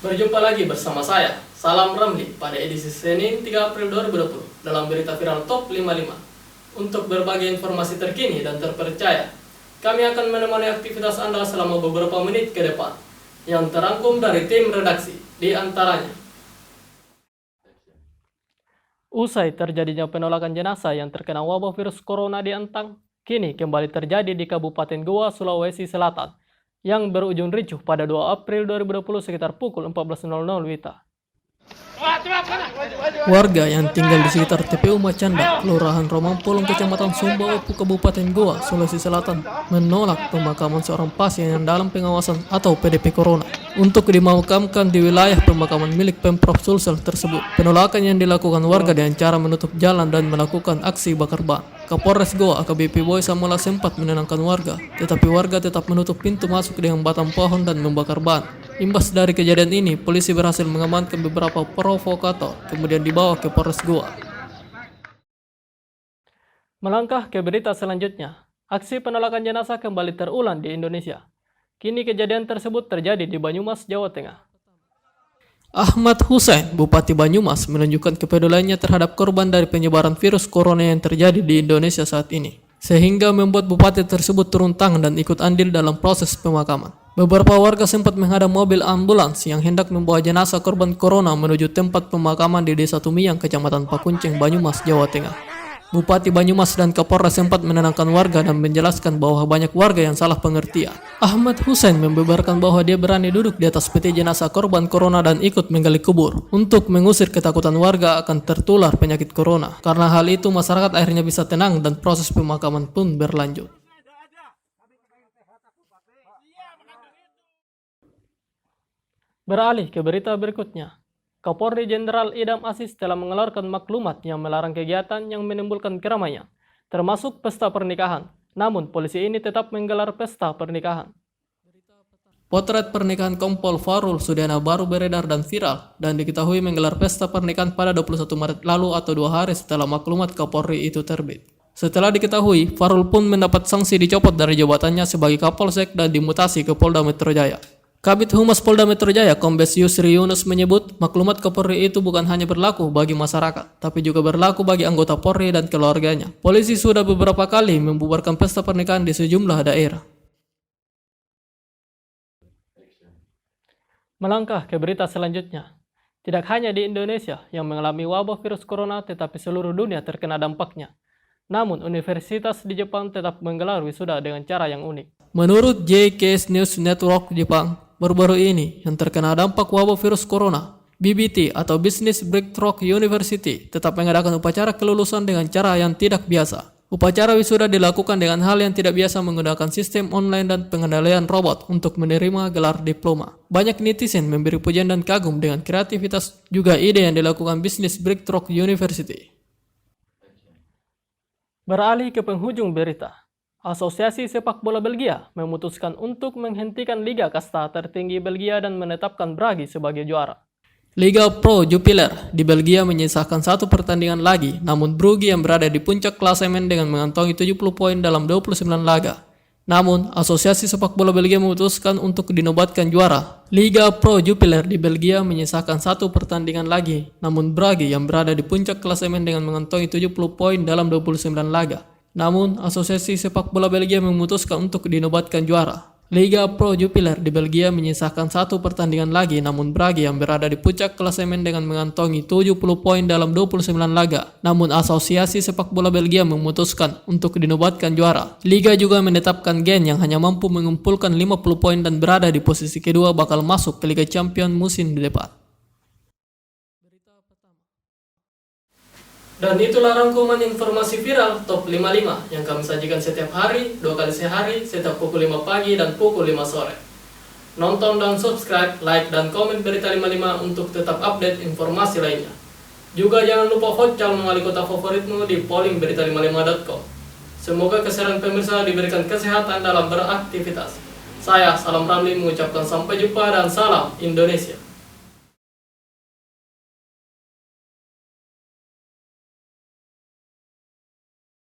Berjumpa lagi bersama saya, Salam Ramli, pada edisi Senin 3 April 2020 dalam berita viral Top 55. Untuk berbagai informasi terkini dan terpercaya, kami akan menemani aktivitas Anda selama beberapa menit ke depan, yang terangkum dari tim redaksi, di antaranya. Usai terjadinya penolakan jenazah yang terkena wabah virus corona di Antang, kini kembali terjadi di Kabupaten Goa, Sulawesi Selatan, yang berujung ricuh pada 2 April 2020 sekitar pukul 14.00 WITA. Warga yang tinggal di sekitar TPU Macanda, Kelurahan Romampolong, Kecamatan Sumbawa, Kabupaten Goa, Sulawesi Selatan, menolak pemakaman seorang pasien yang dalam pengawasan atau PDP Corona untuk dimakamkan di wilayah pemakaman milik Pemprov Sulsel tersebut. Penolakan yang dilakukan warga dengan cara menutup jalan dan melakukan aksi bakar ban. Kapolres Goa AKBP Boy Samuela sempat menenangkan warga, tetapi warga tetap menutup pintu masuk dengan batang pohon dan membakar ban. Imbas dari kejadian ini, polisi berhasil mengamankan beberapa provokator, kemudian dibawa ke Polres Goa. Melangkah ke berita selanjutnya, aksi penolakan jenazah kembali terulang di Indonesia. Kini kejadian tersebut terjadi di Banyumas, Jawa Tengah. Ahmad Hussein, Bupati Banyumas, menunjukkan kepeduliannya terhadap korban dari penyebaran virus corona yang terjadi di Indonesia saat ini, sehingga membuat bupati tersebut turun tangan dan ikut andil dalam proses pemakaman. Beberapa warga sempat menghadang mobil ambulans yang hendak membawa jenazah korban corona menuju tempat pemakaman di Desa Tumiyang, Kecamatan Pakunceng, Banyumas, Jawa Tengah. Bupati Banyumas dan Kapolres sempat menenangkan warga dan menjelaskan bahwa banyak warga yang salah pengertian. Ahmad Hussein membeberkan bahwa dia berani duduk di atas peti jenazah korban corona dan ikut menggali kubur untuk mengusir ketakutan warga akan tertular penyakit corona. Karena hal itu, masyarakat akhirnya bisa tenang dan proses pemakaman pun berlanjut. Beralih ke berita berikutnya. Kapolri Jenderal Idam Aziz telah mengeluarkan maklumat yang melarang kegiatan yang menimbulkan keramaian, termasuk pesta pernikahan. Namun, polisi ini tetap menggelar pesta pernikahan. Potret pernikahan Kompol Farul Sudiana baru beredar dan viral, dan diketahui menggelar pesta pernikahan pada 21 Maret lalu atau 2 hari setelah maklumat Kapolri itu terbit. Setelah diketahui, Farul pun mendapat sanksi dicopot dari jabatannya sebagai Kapolsek dan dimutasi ke Polda Metro Jaya. Kabid Humas Polda Metro Jaya, Kombes Yusri Yunus menyebut maklumat Kapolri itu bukan hanya berlaku bagi masyarakat, tapi juga berlaku bagi anggota Polri dan keluarganya. Polisi sudah beberapa kali membubarkan pesta pernikahan di sejumlah daerah. Melangkah ke berita selanjutnya. Tidak hanya di Indonesia yang mengalami wabah virus corona, tetapi seluruh dunia terkena dampaknya. Namun, universitas di Jepang tetap menggelar wisuda dengan cara yang unik. Menurut JKS News Network Jepang, baru-baru ini yang terkena dampak wabah virus corona, BBT atau Business Breakthrough University tetap mengadakan upacara kelulusan dengan cara yang tidak biasa. Upacara wisuda dilakukan dengan hal yang tidak biasa menggunakan sistem online dan pengendalian robot untuk menerima gelar diploma. Banyak netizen memberi pujian dan kagum dengan kreativitas juga ide yang dilakukan Business Breakthrough University. Beralih ke penghujung berita. Asosiasi Sepak Bola Belgia memutuskan untuk menghentikan Liga Kasta tertinggi Belgia dan menetapkan Brugge sebagai juara. Liga Pro Jupiler di Belgia menyisakan satu pertandingan lagi, namun Brugge yang berada di puncak klasemen dengan mengantongi 70 poin dalam 29 laga. Namun, Asosiasi Sepak Bola Belgia memutuskan untuk dinobatkan juara. Liga Pro Jupiler di Belgia menyisakan satu pertandingan lagi, namun Brugge yang berada di puncak klasemen dengan mengantongi 70 poin dalam 29 laga. Namun, Asosiasi Sepak Bola Belgia memutuskan untuk dinobatkan juara. Liga Pro Jupiler di Belgia menyisakan satu pertandingan lagi, namun Brugge yang berada di puncak klasemen dengan mengantongi 70 poin dalam 29 laga. Namun, Asosiasi Sepak Bola Belgia memutuskan untuk dinobatkan juara. Liga juga menetapkan Genk yang hanya mampu mengumpulkan 50 poin dan berada di posisi kedua bakal masuk ke Liga Champions musim depan. Dan itulah rangkuman informasi viral Top 55 yang kami sajikan setiap hari, 2 kali sehari, setiap pukul 5 pagi dan pukul 5 sore. Nonton dan subscribe, like, dan komen Berita 55 untuk tetap update informasi lainnya. Juga jangan lupa vote calon wali kota favoritmu di pollingberita55.com. Semoga kesehatan pemirsa diberikan kesehatan dalam beraktivitas. Saya, Salam Ramli, mengucapkan sampai jumpa dan salam Indonesia.